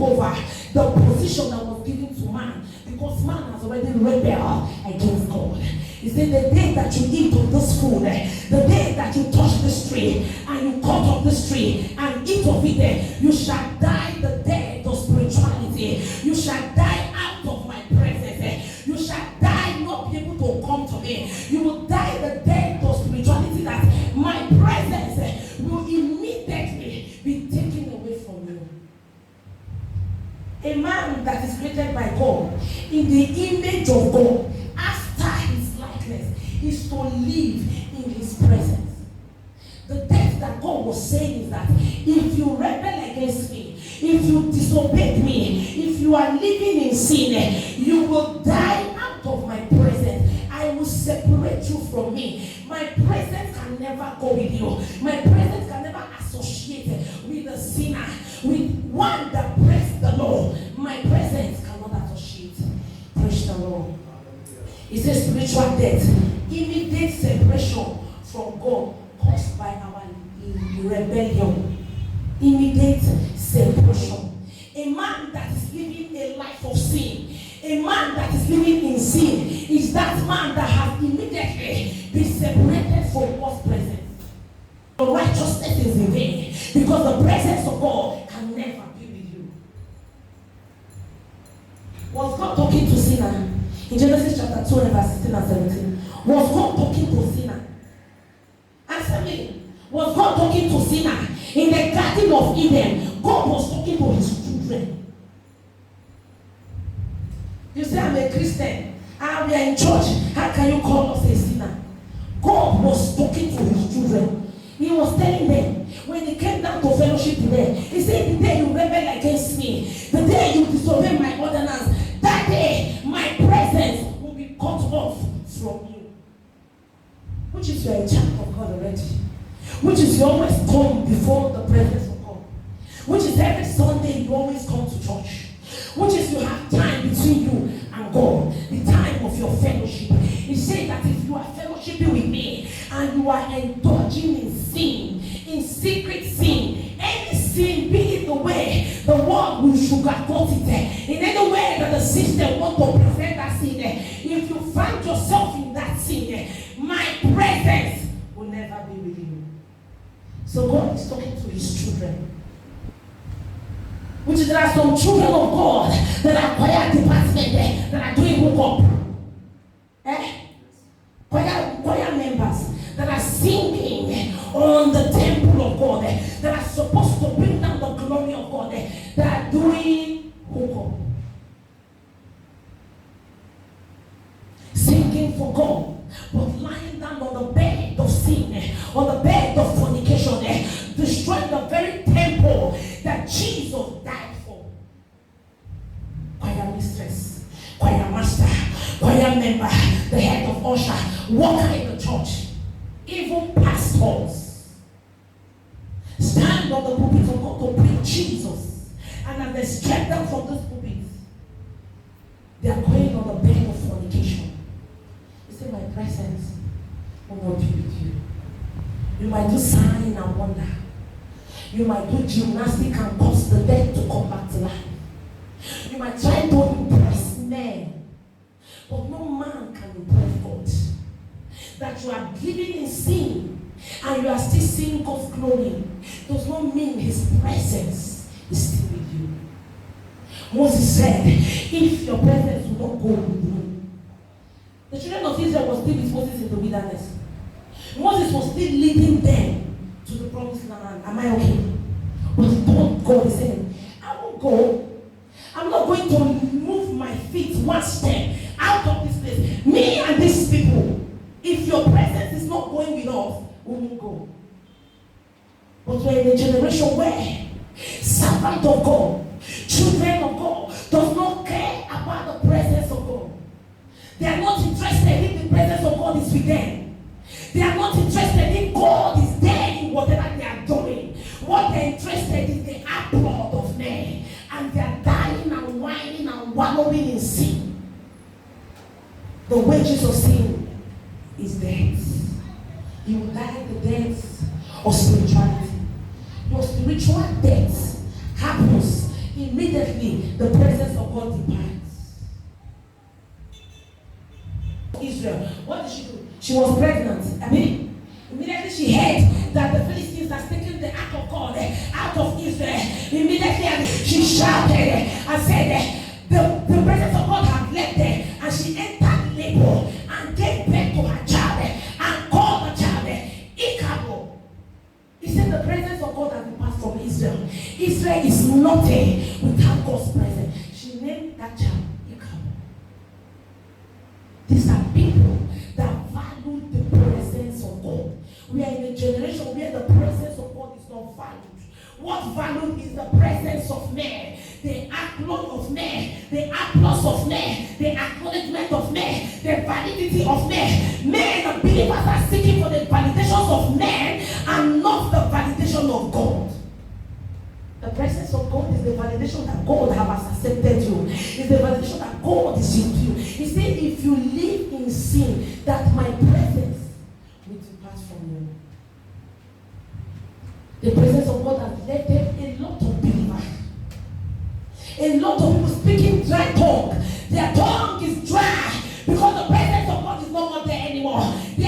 over the position that was given to man, because man has already rebelled against God. He said, the day that you eat of this food, the day that you touch this tree, and you cut off this tree, and eat of it, you shall die the death of spirituality. You shall die out of my presence. You shall die not be able to come to me. You will die the death of spirituality, that my presence will immediately be taken away from you. A man that is created by God in the image of God, after his likeness, is to live in his presence. The text that God was saying is that if you rebel against me, if you disobey me, if you are living in sin, you will die out of my presence. I will separate you from me. My presence can never go with you. My presence can never associate with the sinner, with one that breaks the law. My presence cannot associate. Praise the Lord. It says spiritual death, immediate separation from God caused by our rebellion. Immediate separation. A man that is living a life of sin, a man that is living in sin, is that man that has immediately been separated from God's presence. The righteousness is in vain, because the presence of God can never be with you. Was God talking to sinner? In Genesis chapter 2 and verse 16 and 17. Was God talking to sinner? Answer me. Was God talking to sinner? In the Garden of Eden, God was talking to his children. You say, I'm a Christian, and we are in church. How can you call us a sinner? God was talking to his children. He was telling them, when he came down to fellowship today, he said, the day you rebel against me, the day you disobey my ordinance, that day my presence will be cut off from you. Which is you are a child of God already. Which is you always come before the presence of God. Which is every Sunday you always come to church. Which is you have time between you and God. The time of your fellowship. He said that if you are fellowshipping with me and you are indulging in sin, in secret sin, any sin, be it the way the world will sugarcoat it, in any way that the system wants to present that sin, if you find yourself in that sin, my presence will never be with you. So God is talking to his children. Which is, there are some children of God that are choir department that are doing hookup. Choir members that are singing on the temple of God, that are supposed to bring down the glory of God, that are doing hookup. Singing for God, but lying down on the bed of sin, on the bed of fornication, destroying the very temple that Jesus died for. Choir mistress, choir master, choir member, the head of usher, worker in the church, even pastors stand on the pulpit of God to preach Jesus, and as they step down from this pulpit, they are going on the bed of fornication. You say, my presence will not be with you. You might do sign and wonder. You might do gymnastics and cause the dead to come back to life. You might try to impress men, but no man can impress God. That you are living in sin and you are still seeing God's glory does not mean his presence is still with you. Moses said, if your presence will not go with me. The children of Israel were still with Moses in the wilderness. Moses was still leading them to the promised land. Am I okay? But don't go. He said, I won't go. I'm not going to move my feet one step out of this place. Me and these people, if your presence is not going with us, we won't go. But we're in a generation where servants of God, children of God, does not care about the presence of God. They are not interested if the presence of God is with them. They are not interested if God is there in whatever they are doing. What they're interested in is the applause of men. And they are dying and whining and wallowing in sin. The wages of sin is death. You will die the death of spirituality. Your spiritual death happens immediately immediately the presence of God departs. Israel, what did she do? She was pregnant. Immediately she heard that the Philistines had taken the ark of God out of Israel. Immediately she shouted and said, the presence of God had left there, and she entered labor and gave birth to her child and called the child Ichabod. He said the presence of God has departed from Israel. Israel is nothing without God's presence. She named that child Ichabod. These are people that value the presence of God. We are in a generation where the presence of God is not valued. What valued is the presence of man, the applause of man, the applause of man, the acknowledgement of man, the validity of man. Men and believers are seeking for the validations of man and not the validation of God. The presence of God is the validation that God has accepted you. It's the validation that God is with you. He said, if you live in sin, that my presence will depart from you. The presence of God has left them a lot of believers. A lot of people speaking dry tongue. Their tongue is dry because the presence of God is no more there anymore. They